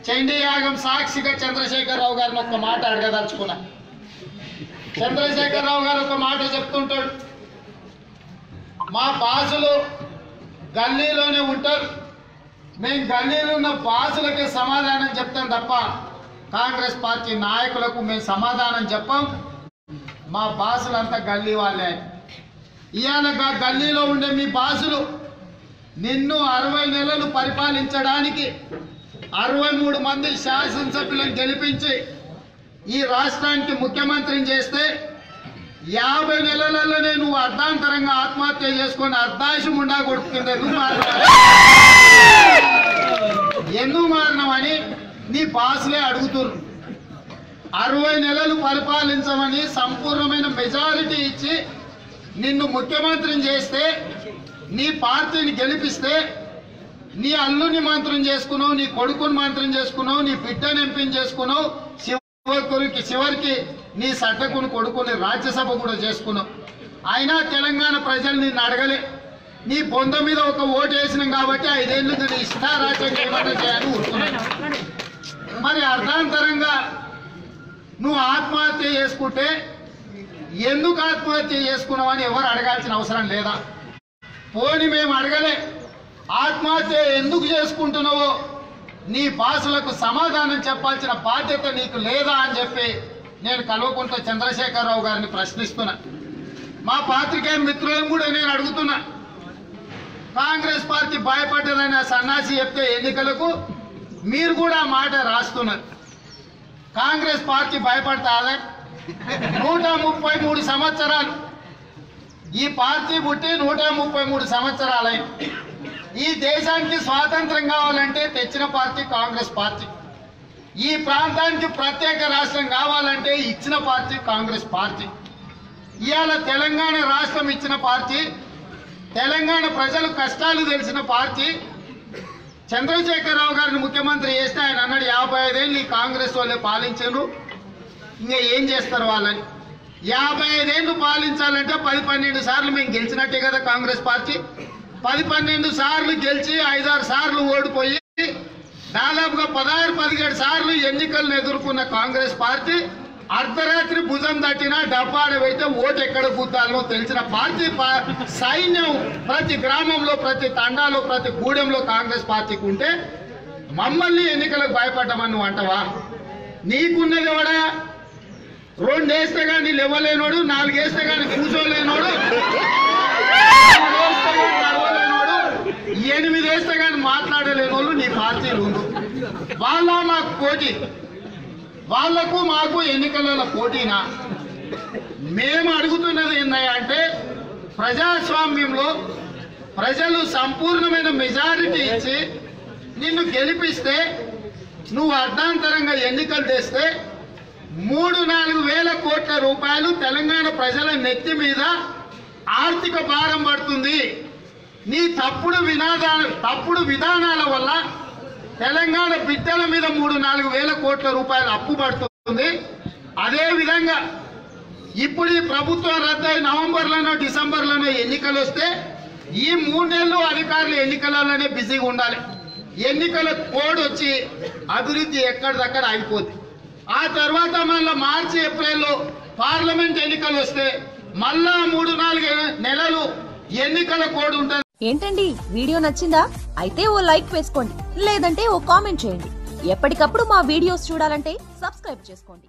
చండీ యాగం సాక్షిగా చంద్రశేఖరరావు గారిని ఒక మాట అడగదలుచుకున్నా. చంద్రశేఖరరావు గారు ఒక మాట చెప్తుంటాడు, మా బాసులు గల్లీలోనే ఉంటారు, మేము గల్లీలో ఉన్న బాసులకే సమాధానం చెప్తాం తప్ప కాంగ్రెస్ పార్టీ నాయకులకు మేము సమాధానం చెప్పాం, మా బాసులంతా గల్లీ వాళ్ళే. ఇవాళ గల్లీలో ఉండే మీ బాసులు నిన్ను 60 నెలలు పరిపాలించడానికి 63 మంది శాసనసభ్యులను గెలిపించి ఈ రాష్ట్రానికి ముఖ్యమంత్రిని చేస్తే 50 నెలలలోనే నువ్వు అర్ధాంతరంగా ఆత్మహత్య చేసుకొని అర్ధాశం ఉండా కొడుతుంది. ఎందుకు మారినామని నీ బాసులే అడుగుతున్నారు. 60 నెలలు పరిపాలించమని సంపూర్ణమైన మెజారిటీ ఇచ్చి నిన్ను ముఖ్యమంత్రిని చేస్తే, నీ పార్టీని గెలిపిస్తే నీ అల్లుని మంత్రం చేసుకున్నావు, నీ కొడుకుని మంత్రం చేసుకున్నావు, నీ బిడ్డను ఎంపిక చేసుకున్నావు, చివరికి నీ సడ్డకుని కొడుకుని రాజ్యసభ కూడా చేసుకున్నావు. అయినా తెలంగాణ ప్రజలు నిన్ను అడగలే. నీ బొంద మీద ఒక ఓటు వేసినాం కాబట్టి 5 ఏళ్ళు నేను ఇష్టారాజ్యంగా ఏమన్నా చేయాలని ఊరుకున్నాను. మరి అర్ధాంతరంగా నువ్వు ఆత్మహత్య చేసుకుంటే ఎందుకు ఆత్మహత్య చేసుకున్నావు అని ఎవరు అడగాల్సిన అవసరం లేదా? పోని మేము అడగలే, ఆత్మహత్య ఎందుకు చేసుకుంటున్నావో నీ బాసులకు సమాధానం చెప్పాల్సిన బాధ్యత నీకు లేదా అని చెప్పి నేను కల్వకుంట్ల చంద్రశేఖరరావు గారిని ప్రశ్నిస్తున్నా. మా పాత్రికేయ మిత్రులను కూడా నేను అడుగుతున్నా. కాంగ్రెస్ పార్టీ భయపడ్డదని ఆ సన్నాసి చెప్తే ఎన్నికలకు మీరు కూడా మాట రాస్తున్నారు. కాంగ్రెస్ పార్టీ భయపడతాదే? 133 సంవత్సరాలు ఈ పార్టీ పుట్టి 133 సంవత్సరాలైంది. ఈ దేశానికి స్వాతంత్రం కావాలంటే తెచ్చిన పార్టీ కాంగ్రెస్ పార్టీ. ఈ ప్రాంతానికి ప్రత్యేక రాష్ట్రం కావాలంటే ఇచ్చిన పార్టీ కాంగ్రెస్ పార్టీ. ఇవాళ తెలంగాణ రాష్ట్రం ఇచ్చిన పార్టీ, తెలంగాణ ప్రజలు కష్టాలు తెలిసిన పార్టీ. చంద్రశేఖరరావు గారిని ముఖ్యమంత్రి చేస్తే ఆయన అన్నాడు 55 ఏళ్ళు ఈ కాంగ్రెస్ వాళ్ళే పాలించారు, ఇంకా ఏం చేస్తారు వాళ్ళని. 55 ఏళ్ళు పాలించాలంటే 10-12 సార్లు మేము గెలిచినట్టే కదా కాంగ్రెస్ పార్టీ. 10-12 సార్లు గెలిచి 5-6 సార్లు ఓడిపోయి దాదాపుగా 16-17 సార్లు ఎన్నికలను ఎదుర్కొన్న కాంగ్రెస్ పార్టీ అర్ధరాత్రి భుజం తట్టినా డబ్బాడ పెడితే ఓటు ఎక్కడ గుద్దాలో తెలిసిన పార్టీ. సైన్యం ప్రతి గ్రామంలో, ప్రతి తండాలో, ప్రతి గూడెంలో కాంగ్రెస్ పార్టీకి ఉంటే మమ్మల్ని ఎన్నికలకు భయపడ్డామని నువ్వు అంటవా? నీకున్నది ఎవడా? 2 వేస్తే కానీ లేవలేనోడు, 4 వేస్తే కానీ కూర్చోలేనోడు, 8 వేస్తే కానీ మాట్లాడలేని వాళ్ళు నీ పార్టీలు ఉండు. వాళ్ళ మాకు పోటీ, వాళ్లకు మాకు ఎన్నికల పోటీనా? మేము అడుగుతున్నది ఏంటంటే ప్రజాస్వామ్యంలో ప్రజలు సంపూర్ణమైన మెజారిటీ ఇచ్చి నిన్ను గెలిపిస్తే నువ్వు అర్ధాంతరంగా ఎన్నికలు తెస్తే 3-4 వేల కోట్ల రూపాయలు తెలంగాణ ప్రజల నెత్తి మీద ఆర్థిక భారం పడుతుంది. నీ తప్పుడు విధానాల వల్ల తెలంగాణ బిడ్డల మీద 3-4 వేల కోట్ల రూపాయలు అప్పు పడుతుంది. అదే విధంగా ఇప్పుడు ఈ ప్రభుత్వం రద్దై నవంబర్లోనో డిసెంబర్లోనో ఎన్నికలు వస్తే ఈ 3 నెలలు అధికారులు ఎన్నికలలోనే బిజీగా ఉండాలి. ఎన్నికల కోడ్ వచ్చి అభివృద్ధి ఎక్కడిదక్కడ అయిపోద్ది. ఆ తర్వాత మళ్ళీ మార్చి ఏప్రిల్లో పార్లమెంట్ ఎన్నికలు వస్తే మళ్ళా 3-4 నెలలు ఎన్నికల కోడ్ ఉంటుంది. ఏంటండి, వీడియో నచ్చిందా? అయితే ఓ లైక్ వేసుకోండి, లేదంటే ఓ కామెంట్ చేయండి. ఎప్పటికప్పుడు మా వీడియోస్ చూడాలంటే సబ్స్క్రైబ్ చేసుకోండి.